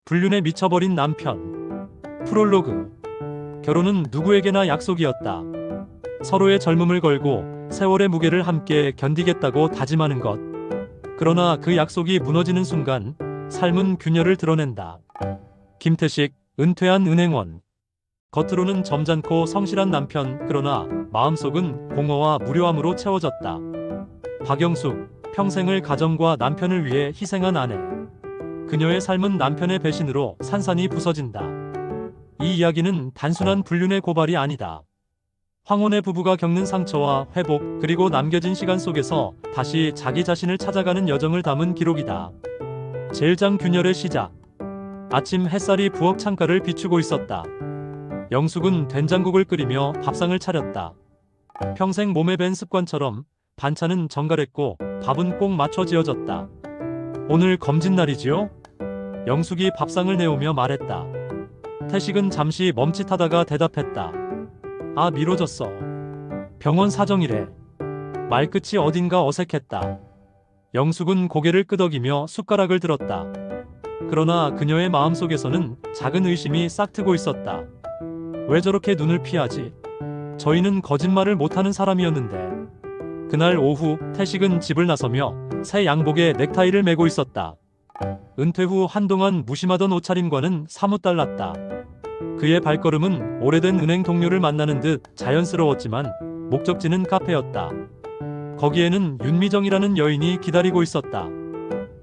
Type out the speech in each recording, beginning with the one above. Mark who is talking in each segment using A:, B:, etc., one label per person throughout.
A: 불륜에 미쳐버린 남편. 프롤로그. 결혼은 누구에게나 약속이었다. 서로의 젊음을 걸고 세월의 무게를 함께 견디겠다고 다짐하는 것. 그러나 그 약속이 무너지는 순간 삶은 균열을 드러낸다. 김태식, 은퇴한 은행원. 겉으로는 점잖고 성실한 남편, 그러나 마음속은 공허와 무료함으로 채워졌다. 박영숙, 평생을 가정과 남편을 위해 희생한 아내. 그녀의 삶은 남편의 배신으로 산산이 부서진다. 이 이야기는 단순한 불륜의 고발이 아니다. 황혼의 부부가 겪는 상처와 회복, 그리고 남겨진 시간 속에서 다시 자기 자신을 찾아가는 여정을 담은 기록이다. 제1장 균열의 시작. 아침 햇살이 부엌 창가를 비추고 있었다. 영숙은 된장국을 끓이며 밥상을 차렸다. 평생 몸에 밴 습관처럼 반찬은 정갈했고 밥은 꼭 맞춰 지어졌다. 오늘 검진날이지요? 영숙이 밥상을 내오며 말했다. 태식은 잠시 멈칫하다가 대답했다. 아, 미뤄졌어. 병원 사정이래. 말끝이 어딘가 어색했다. 영숙은 고개를 끄덕이며 숟가락을 들었다. 그러나 그녀의 마음속에서는 작은 의심이 싹트고 있었다. 왜 저렇게 눈을 피하지? 저희는 거짓말을 못하는 사람이었는데. 그날 오후 태식은 집을 나서며 새 양복에 넥타이를 매고 있었다. 은퇴 후 한동안 무심하던 옷차림과는 사뭇 달랐다. 그의 발걸음은 오래된 은행 동료를 만나는 듯 자연스러웠지만 목적지는 카페였다. 거기에는 윤미정이라는 여인이 기다리고 있었다.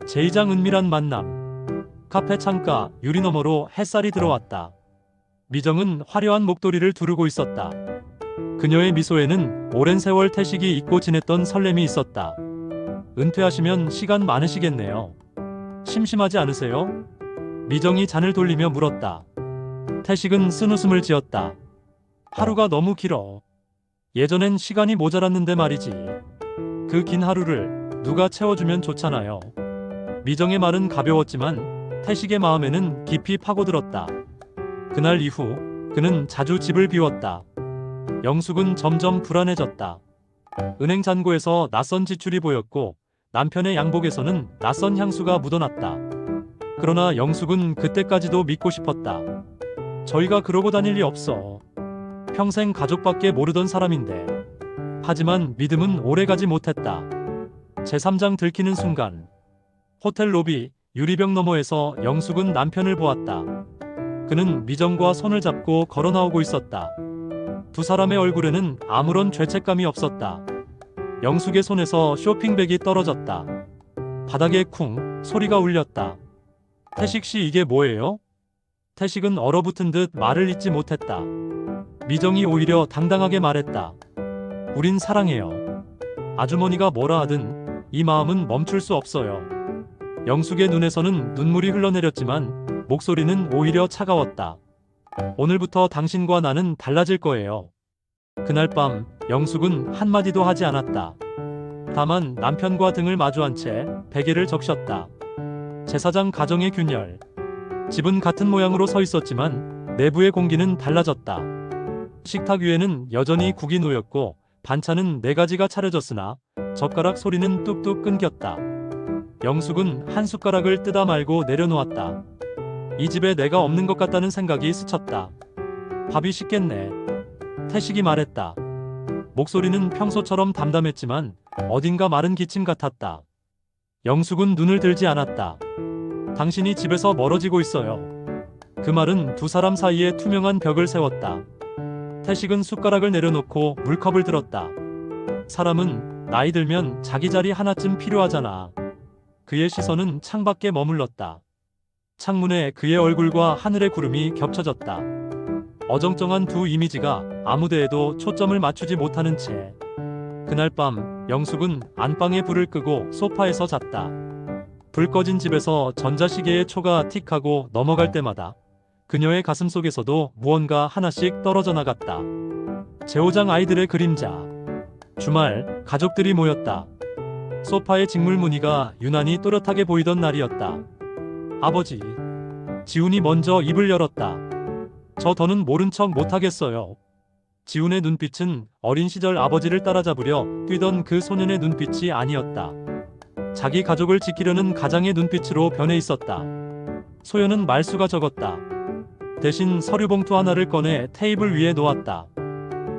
A: 제2장 은밀한 만남. 카페 창가 유리 너머로 햇살이 들어왔다. 미정은 화려한 목도리를 두르고 있었다. 그녀의 미소에는 오랜 세월 태식이 잊고 지냈던 설렘이 있었다. 은퇴하시면 시간 많으시겠네요. 심심하지 않으세요? 미정이 잔을 돌리며 물었다. 태식은 쓴웃음을 지었다. 하루가 너무 길어. 예전엔 시간이 모자랐는데 말이지. 그 긴 하루를 누가 채워주면 좋잖아요. 미정의 말은 가벼웠지만 태식의 마음에는 깊이 파고들었다. 그날 이후 그는 자주 집을 비웠다. 영숙은 점점 불안해졌다. 은행 잔고에서 낯선 지출이 보였고 남편의 양복에서는 낯선 향수가 묻어났다. 그러나 영숙은 그때까지도 믿고 싶었다. 저희가 그러고 다닐 리 없어. 평생 가족밖에 모르던 사람인데. 하지만 믿음은 오래가지 못했다. 제3장 들키는 순간. 호텔 로비 유리병 너머에서 영숙은 남편을 보았다. 그는 미정과 손을 잡고 걸어 나오고 있었다. 두 사람의 얼굴에는 아무런 죄책감이 없었다. 영숙의 손에서 쇼핑백이 떨어졌다. 바닥에 쿵 소리가 울렸다. 태식 씨, 이게 뭐예요? 태식은 얼어붙은 듯 말을 잇지 못했다. 미정이 오히려 당당하게 말했다. 우린 사랑해요. 아주머니가 뭐라 하든 이 마음은 멈출 수 없어요. 영숙의 눈에서는 눈물이 흘러내렸지만 목소리는 오히려 차가웠다. 오늘부터 당신과 나는 달라질 거예요. 그날 밤 영숙은 한마디도 하지 않았다. 다만 남편과 등을 마주한 채 베개를 적셨다. 제4장 가정의 균열. 집은 같은 모양으로 서 있었지만 내부의 공기는 달라졌다. 식탁 위에는 여전히 국이 놓였고 반찬은 4가지가 차려졌으나 젓가락 소리는 뚝뚝 끊겼다. 영숙은 한 숟가락을 뜯어 말고 내려놓았다. 이 집에 내가 없는 것 같다는 생각이 스쳤다. 밥이 식겠네. 태식이 말했다. 목소리는 평소처럼 담담했지만 어딘가 마른 기침 같았다. 영숙은 눈을 들지 않았다. 당신이 집에서 멀어지고 있어요. 그 말은 두 사람 사이에 투명한 벽을 세웠다. 태식은 숟가락을 내려놓고 물컵을 들었다. 사람은 나이 들면 자기 자리 하나쯤 필요하잖아. 그의 시선은 창밖에 머물렀다. 창문에 그의 얼굴과 하늘의 구름이 겹쳐졌다. 어정쩡한 두 이미지가 아무데에도 초점을 맞추지 못하는 채. 그날 밤 영숙은 안방에 불을 끄고 소파에서 잤다. 불 꺼진 집에서 전자시계의 초가 틱하고 넘어갈 때마다 그녀의 가슴 속에서도 무언가 하나씩 떨어져 나갔다. 제5장 아이들의 그림자. 주말 가족들이 모였다. 소파의 직물 무늬가 유난히 또렷하게 보이던 날이었다. 아버지. 지훈이 먼저 입을 열었다. 저 더는 모른 척 못하겠어요. 지훈의 눈빛은 어린 시절 아버지를 따라잡으려 뛰던 그 소년의 눈빛이 아니었다. 자기 가족을 지키려는 가장의 눈빛으로 변해 있었다. 소연은 말수가 적었다. 대신 서류 봉투 하나를 꺼내 테이블 위에 놓았다.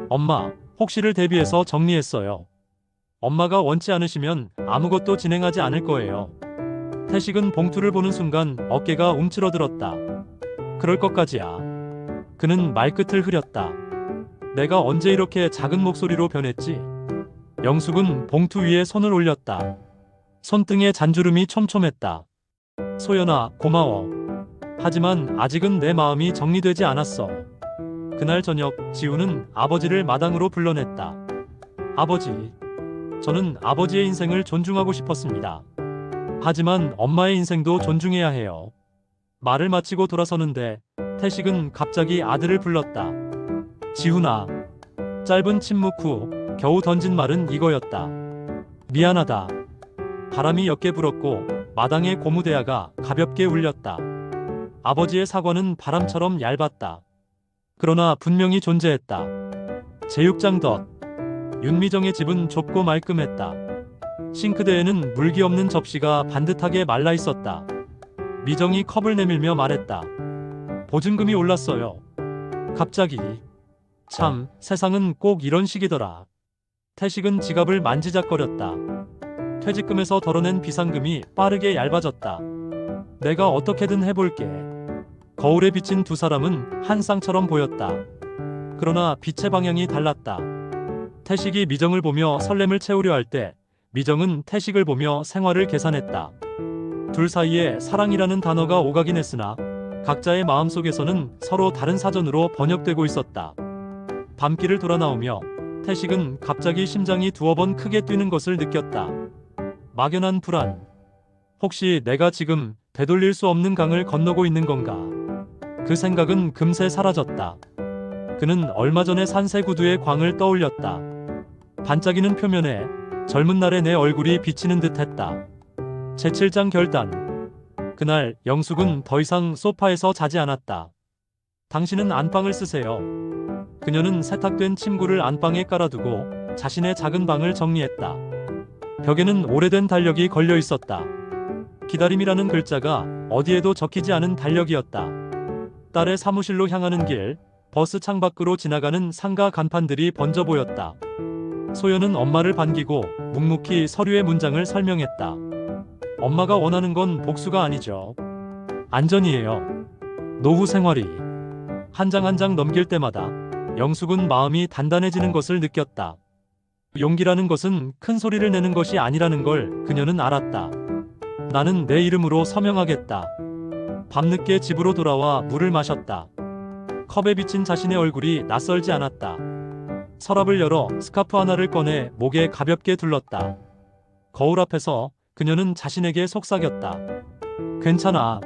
A: 엄마, 혹시를 대비해서 정리했어요. 엄마가 원치 않으시면 아무것도 진행하지 않을 거예요. 태식은 봉투를 보는 순간 어깨가 움츠러들었다. 그럴 것까지야. 그는 말끝을 흐렸다. 내가 언제 이렇게 작은 목소리로 변했지? 영숙은 봉투 위에 손을 올렸다. 손등에 잔주름이 촘촘했다. 소연아, 고마워. 하지만 아직은 내 마음이 정리되지 않았어. 그날 저녁 지우는 아버지를 마당으로 불러냈다. 아버지, 저는 아버지의 인생을 존중하고 싶었습니다. 하지만 엄마의 인생도 존중해야 해요. 말을 마치고 돌아서는데 태식은 갑자기 아들을 불렀다. 지훈아. 짧은 침묵 후 겨우 던진 말은 이거였다. 미안하다. 바람이 옅게 불었고 마당의 고무대야가 가볍게 울렸다. 아버지의 사과는 바람처럼 얇았다. 그러나 분명히 존재했다. 제육장 덧. 윤미정의 집은 좁고 말끔했다. 싱크대에는 물기 없는 접시가 반듯하게 말라 있었다. 미정이 컵을 내밀며 말했다. 보증금이 올랐어요. 갑자기. 참, 세상은 꼭 이런 식이더라. 태식은 지갑을 만지작거렸다. 퇴직금에서 덜어낸 비상금이 빠르게 얇아졌다. 내가 어떻게든 해볼게. 거울에 비친 두 사람은 한 쌍처럼 보였다. 그러나 빛의 방향이 달랐다. 태식이 미정을 보며 설렘을 채우려 할 때 미정은 태식을 보며 생활을 계산했다. 둘 사이에 사랑이라는 단어가 오가긴 했으나 각자의 마음속에서는 서로 다른 사전으로 번역되고 있었다. 밤길을 돌아 나오며 태식은 갑자기 심장이 두어 번 크게 뛰는 것을 느꼈다. 막연한 불안. 혹시 내가 지금 되돌릴 수 없는 강을 건너고 있는 건가? 그 생각은 금세 사라졌다. 그는 얼마 전에 산세구두의 광을 떠올렸다. 반짝이는 표면에 젊은 날의 내 얼굴이 비치는 듯했다. 제7장 결단. 그날 영숙은 더 이상 소파에서 자지 않았다. 당신은 안방을 쓰세요. 그녀는 세탁된 침구를 안방에 깔아두고 자신의 작은 방을 정리했다. 벽에는 오래된 달력이 걸려 있었다. 기다림이라는 글자가 어디에도 적히지 않은 달력이었다. 딸의 사무실로 향하는 길, 버스 창밖으로 지나가는 상가 간판들이 번져 보였다. 소연은 엄마를 반기고 묵묵히 서류의 문장을 설명했다. 엄마가 원하는 건 복수가 아니죠. 안전이에요. 노후 생활이. 한 장 한 장 넘길 때마다 영숙은 마음이 단단해지는 것을 느꼈다. 용기라는 것은 큰 소리를 내는 것이 아니라는 걸 그녀는 알았다. 나는 내 이름으로 서명하겠다. 밤늦게 집으로 돌아와 물을 마셨다. 컵에 비친 자신의 얼굴이 낯설지 않았다. 서랍을 열어 스카프 하나를 꺼내 목에 가볍게 둘렀다. 거울 앞에서 그녀는 자신에게 속삭였다. 괜찮아.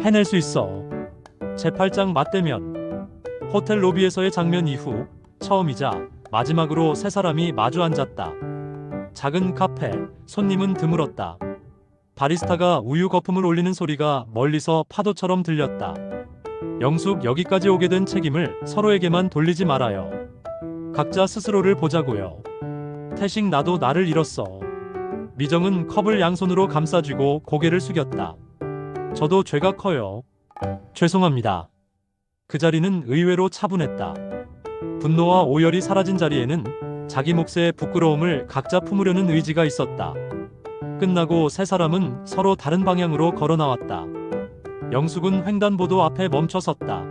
A: 해낼 수 있어. 제8장 맞대면. 호텔 로비에서의 장면 이후 처음이자 마지막으로 세 사람이 마주 앉았다. 작은 카페, 손님은 드물었다. 바리스타가 우유 거품을 올리는 소리가 멀리서 파도처럼 들렸다. 영숙, 여기까지 오게 된 책임을 서로에게만 돌리지 말아요. 각자 스스로를 보자고요. 태식, 나도 나를 잃었어. 미정은 컵을 양손으로 감싸쥐고 고개를 숙였다. 저도 죄가 커요. 죄송합니다. 그 자리는 의외로 차분했다. 분노와 오열이 사라진 자리에는 자기 몫의 부끄러움을 각자 품으려는 의지가 있었다. 끝나고 세 사람은 서로 다른 방향으로 걸어 나왔다. 영숙은 횡단보도 앞에 멈춰 섰다.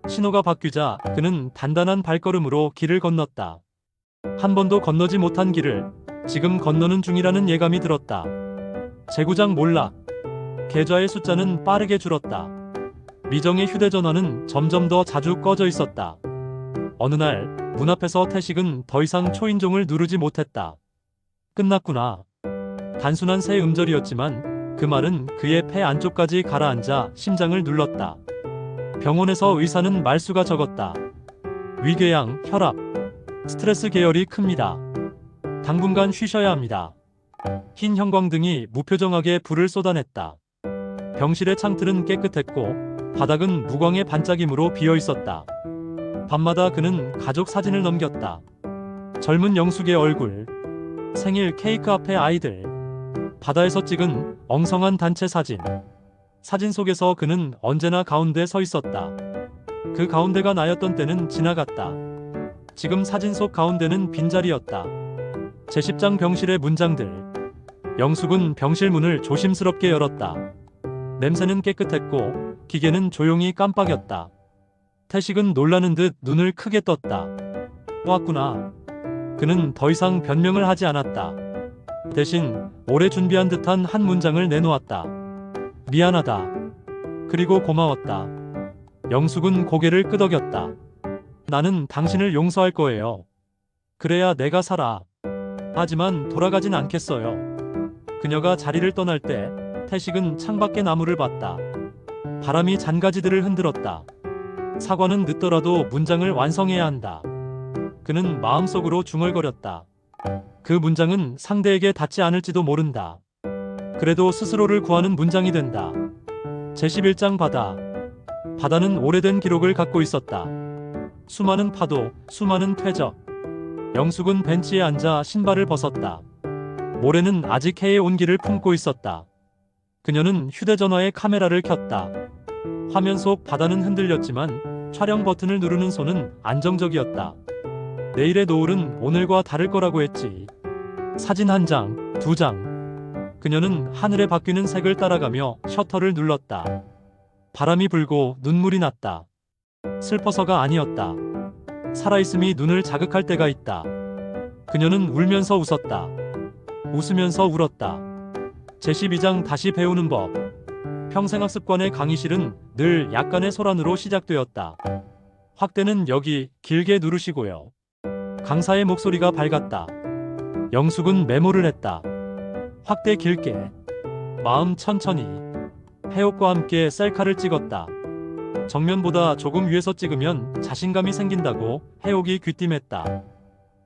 A: 신호가 바뀌자 그는 단단한 발걸음으로 길을 건넜다. 한 번도 건너지 못한 길을 지금 건너는 중이라는 예감이 들었다. 제구장 몰락. 계좌의 숫자는 빠르게 줄었다. 미정의 휴대전화는 점점 더 자주 꺼져 있었다. 어느 날 문 앞에서 태식은 더 이상 초인종을 누르지 못했다. 끝났구나. 단순한 새 음절이었지만 그 말은 그의 폐 안쪽까지 가라앉아 심장을 눌렀다. 병원에서 의사는 말수가 적었다. 위궤양, 혈압, 스트레스 계열이 큽니다. 당분간 쉬셔야 합니다. 흰 형광등이 무표정하게 불을 쏟아냈다. 병실의 창틀은 깨끗했고 바닥은 무광의 반짝임으로 비어 있었다. 밤마다 그는 가족 사진을 넘겼다. 젊은 영숙의 얼굴, 생일 케이크 앞에 아이들, 바다에서 찍은 엉성한 단체 사진. 사진 속에서 그는 언제나 가운데 서 있었다. 그 가운데가 나였던 때는 지나갔다. 지금 사진 속 가운데는 빈자리였다. 제10장 병실의 문장들. 영숙은 병실 문을 조심스럽게 열었다. 냄새는 깨끗했고 기계는 조용히 깜빡였다. 태식은 놀라는 듯 눈을 크게 떴다. 왔구나. 그는 더 이상 변명을 하지 않았다. 대신 오래 준비한 듯한 한 문장을 내놓았다. 미안하다. 그리고 고마웠다. 영숙은 고개를 끄덕였다. 나는 당신을 용서할 거예요. 그래야 내가 살아. 하지만 돌아가진 않겠어요. 그녀가 자리를 떠날 때 태식은 창밖의 나무를 봤다. 바람이 잔가지들을 흔들었다. 사과는 늦더라도 문장을 완성해야 한다. 그는 마음속으로 중얼거렸다. 그 문장은 상대에게 닿지 않을지도 모른다. 그래도 스스로를 구하는 문장이 된다. 제11장 바다. 바다는 오래된 기록을 갖고 있었다. 수많은 파도, 수많은 퇴적. 영숙은 벤치에 앉아 신발을 벗었다. 모래는 아직 해의 온기를 품고 있었다. 그녀는 휴대전화에 카메라를 켰다. 화면 속 바다는 흔들렸지만 촬영 버튼을 누르는 손은 안정적이었다. 내일의 노을은 오늘과 다를 거라고 했지. 사진 한 장, 두 장. 그녀는 하늘에 바뀌는 색을 따라가며 셔터를 눌렀다. 바람이 불고 눈물이 났다. 슬퍼서가 아니었다. 살아있음이 눈을 자극할 때가 있다. 그녀는 울면서 웃었다. 웃으면서 울었다. 제12장 다시 배우는 법. 평생학습관의 강의실은 늘 약간의 소란으로 시작되었다. 확대는 여기 길게 누르시고요. 강사의 목소리가 밝았다. 영숙은 메모를 했다. 확대 길게. 마음 천천히. 해옥과 함께 셀카를 찍었다. 정면보다 조금 위에서 찍으면 자신감이 생긴다고 해옥이 귀띔했다.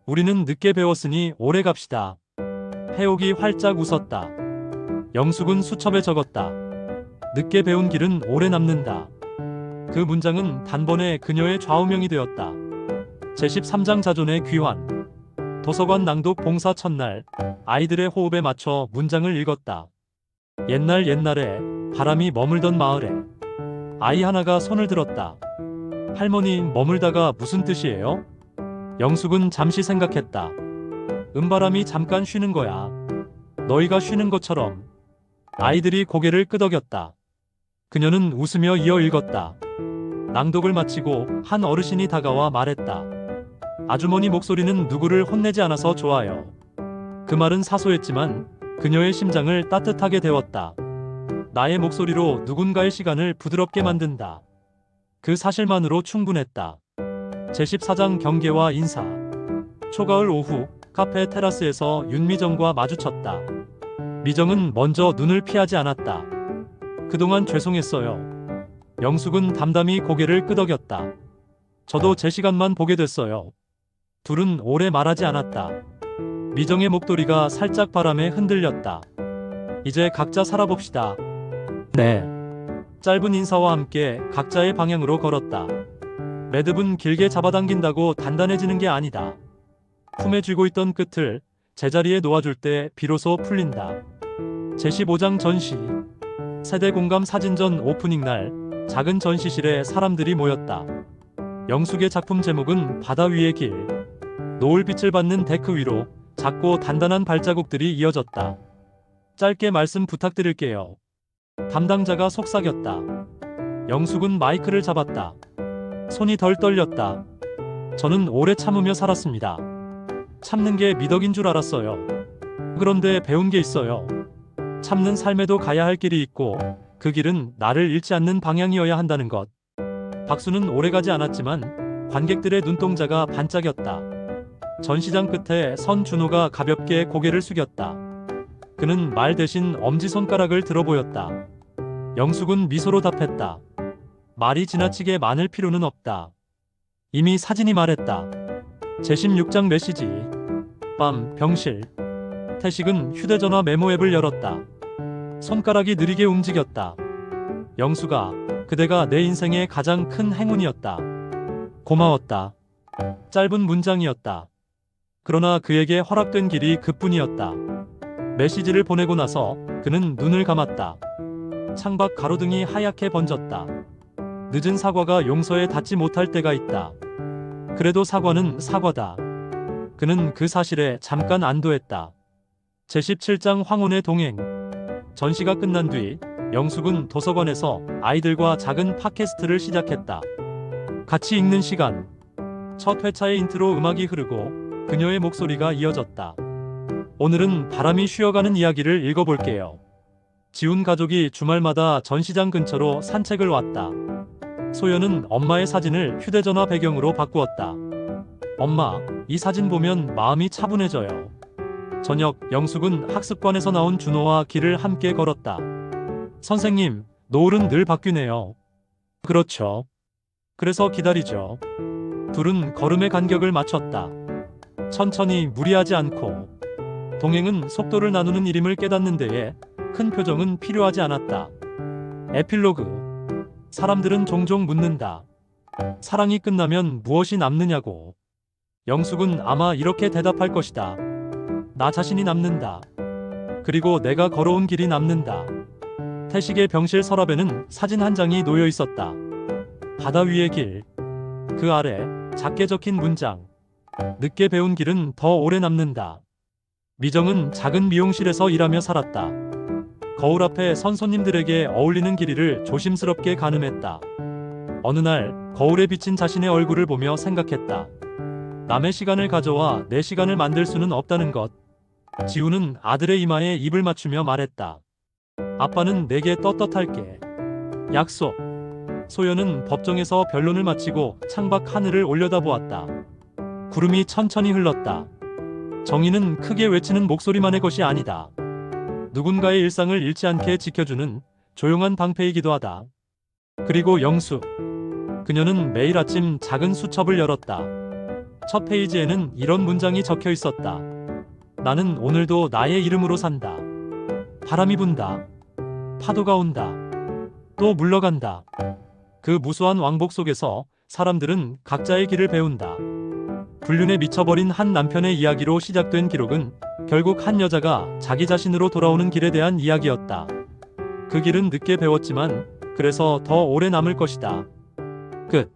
A: 우리는 늦게 배웠으니 오래 갑시다. 해옥이 활짝 웃었다. 영숙은 수첩에 적었다. 늦게 배운 길은 오래 남는다. 그 문장은 단번에 그녀의 좌우명이 되었다. 제13장 자존의 귀환. 도서관 낭독 봉사 첫날. 아이들의 호흡에 맞춰 문장을 읽었다. 옛날에 바람이 머물던 마을에 아이 하나가 손을 들었다. 할머니, 머물다가 무슨 뜻이에요? 영숙은 잠시 생각했다. 바람이 잠깐 쉬는 거야. 너희가 쉬는 것처럼. 아이들이 고개를 끄덕였다. 그녀는 웃으며 이어 읽었다. 낭독을 마치고 한 어르신이 다가와 말했다. 아주머니 목소리는 누구를 혼내지 않아서 좋아요. 그 말은 사소했지만 그녀의 심장을 따뜻하게 데웠다. 나의 목소리로 누군가의 시간을 부드럽게 만든다. 그 사실만으로 충분했다. 제14장 경계와 인사. 초가을 오후 카페 테라스에서 윤미정과 마주쳤다. 미정은 먼저 눈을 피하지 않았다. 그동안 죄송했어요. 영숙은 담담히 고개를 끄덕였다. 저도 제 시간만 보게 됐어요. 둘은 오래 말하지 않았다. 미정의 목도리가 살짝 바람에 흔들렸다. 이제 각자 살아봅시다. 네. 짧은 인사와 함께 각자의 방향으로 걸었다. 매듭은 길게 잡아당긴다고 단단해지는 게 아니다. 품에 쥐고 있던 끝을 제자리에 놓아줄 때 비로소 풀린다. 제15장 전시. 세대 공감 사진전 오프닝 날 작은 전시실에 사람들이 모였다. 영숙의 작품 제목은 바다 위의 길. 노을빛을 받는 데크 위로 작고 단단한 발자국들이 이어졌다. 짧게 말씀 부탁드릴게요. 담당자가 속삭였다. 영숙은 마이크를 잡았다. 손이 덜 떨렸다. 저는 오래 참으며 살았습니다. 참는 게 미덕인 줄 알았어요. 그런데 배운 게 있어요. 참는 삶에도 가야 할 길이 있고 그 길은 나를 잃지 않는 방향이어야 한다는 것. 박수는 오래가지 않았지만 관객들의 눈동자가 반짝였다. 전시장 끝에 선 준호가 가볍게 고개를 숙였다. 그는 말 대신 엄지손가락을 들어 보였다. 영숙은 미소로 답했다. 말이 지나치게 많을 필요는 없다. 이미 사진이 말했다. 제16장 메시지. 밤 병실. 태식은 휴대전화 메모 앱을 열었다. 손가락이 느리게 움직였다. 영숙아, 그대가 내 인생의 가장 큰 행운이었다. 고마웠다. 짧은 문장이었다. 그러나 그에게 허락된 길이 그뿐이었다. 메시지를 보내고 나서 그는 눈을 감았다. 창밖 가로등이 하얗게 번졌다. 늦은 사과가 용서에 닿지 못할 때가 있다. 그래도 사과는 사과다. 그는 그 사실에 잠깐 안도했다. 제17장 황혼의 동행. 전시가 끝난 뒤 영숙은 도서관에서 아이들과 작은 팟캐스트를 시작했다. 같이 읽는 시간. 첫 회차의 인트로 음악이 흐르고 그녀의 목소리가 이어졌다. 오늘은 바람이 쉬어가는 이야기를 읽어볼게요. 지훈 가족이 주말마다 전시장 근처로 산책을 왔다. 소연은 엄마의 사진을 휴대전화 배경으로 바꾸었다. 엄마, 이 사진 보면 마음이 차분해져요. 저녁, 영숙은 학습관에서 나온 준호와 길을 함께 걸었다. 선생님, 노을은 늘 바뀌네요. 그렇죠. 그래서 기다리죠. 둘은 걸음의 간격을 맞췄다. 천천히 무리하지 않고. 동행은 속도를 나누는 일임을 깨닫는 데에 큰 표정은 필요하지 않았다. 에필로그. 사람들은 종종 묻는다. 사랑이 끝나면 무엇이 남느냐고. 영숙은 아마 이렇게 대답할 것이다. 나 자신이 남는다. 그리고 내가 걸어온 길이 남는다. 태식의 병실 서랍에는 사진 한 장이 놓여 있었다. 바다 위의 길. 그 아래 작게 적힌 문장. 늦게 배운 길은 더 오래 남는다. 미정은 작은 미용실에서 일하며 살았다. 거울 앞에 선 손님들에게 어울리는 길이를 조심스럽게 가늠했다. 어느 날 거울에 비친 자신의 얼굴을 보며 생각했다. 남의 시간을 가져와 내 시간을 만들 수는 없다는 것. 지우는 아들의 이마에 입을 맞추며 말했다. 아빠는 내게 떳떳할게. 약속. 소연은 법정에서 변론을 마치고 창밖 하늘을 올려다보았다. 구름이 천천히 흘렀다. 정의는 크게 외치는 목소리만의 것이 아니다. 누군가의 일상을 잃지 않게 지켜주는 조용한 방패이기도 하다. 그리고 영숙. 그녀는 매일 아침 작은 수첩을 열었다. 첫 페이지에는 이런 문장이 적혀 있었다. 나는 오늘도 나의 이름으로 산다. 바람이 분다. 파도가 온다. 또 물러간다. 그 무수한 왕복 속에서 사람들은 각자의 길을 배운다. 불륜에 미쳐버린 한 남편의 이야기로 시작된 기록은 결국 한 여자가 자기 자신으로 돌아오는 길에 대한 이야기였다. 그 길은 늦게 배웠지만 그래서 더 오래 남을 것이다. 끝.